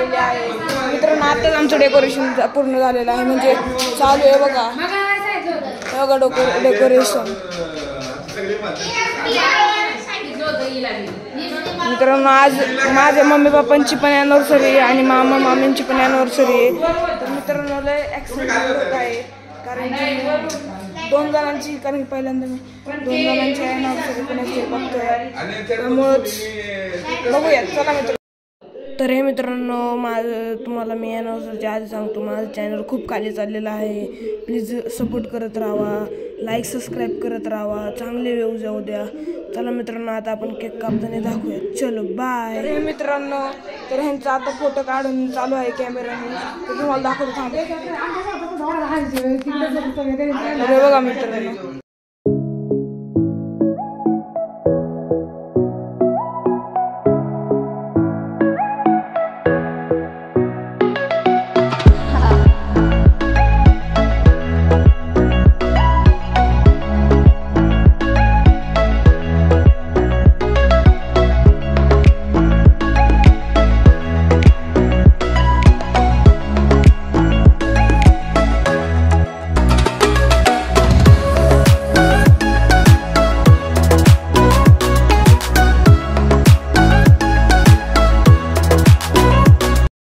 झालेली आहे मित्रांनो. आताच आमचं डेकोरेशन पूर्ण झालेलं आहे, म्हणजे चालू आहे बघा डेकोरेशन. मित्रांनो आज माझ्या मम्मी पप्पांची पण ॲनिव्हर्सरी आहे आणि मामा मामींची पण ॲनिव्हर्सरी आहे. तर मित्रांनो लय एक्साइटमेंट होत आहे, कारण की दोन जणांची पहिल्यांदा मी 2 जणांची ॲनिव्हर्सरी पण असते बघतोय, त्यामुळं बघूया. चला मित्र. तर हे मित्रांनो माझं तुम्हाला मी ॲनिव्हर्सरीच्या आधी सांगतो, माझं चॅनल खूप खाली चाललेलं आहे. प्लीज सपोर्ट करत राहा, लाईक सबस्क्राईब करत राहा, चांगले व्ह्यूज येऊ द्या. चला मित्रांनो आता आपण केक कापताना दाखवूया. चलो बाय. हे मित्रांनो तर ह्यांचा आता फोटो काढून चालू आहे कॅमेराने, तर तुम्हाला दाखवतो थांब. बघा मित्रांनो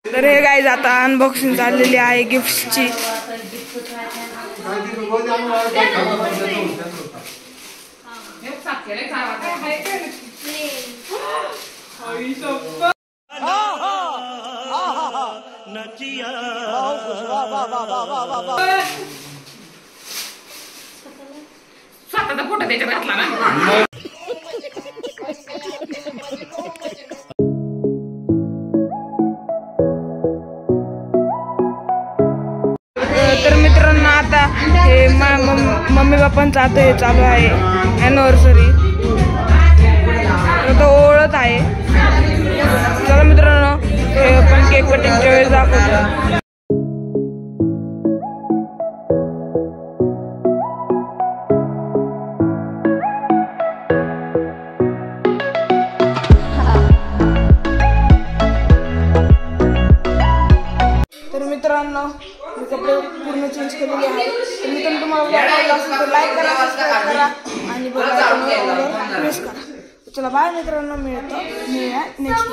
तर हे गाईज आता अनबॉक्सिंग चाललेली आहे गिफ्टची. स्वतःचा फोटो त्याच्यात घातला ना. तर मित्रांनो आता हे मम्मी पप्पांचं आता हे चालू आहे ॲनिव्हर्सरी, तो ओळख आहे. चला मित्रांनो हे आपण केक कटिंगच्या वेळेस दाखवतो. तर मित्रांनो मी कपडे पूर्ण चेंज केलेले आहे. तर मित्रांनो तुम्हाला आवडला असेल तर लाईक करा, सबस्क्राईब करा आणि प्रेस करा. चला बाय मित्रांनो, मिळूया नेक्स्ट.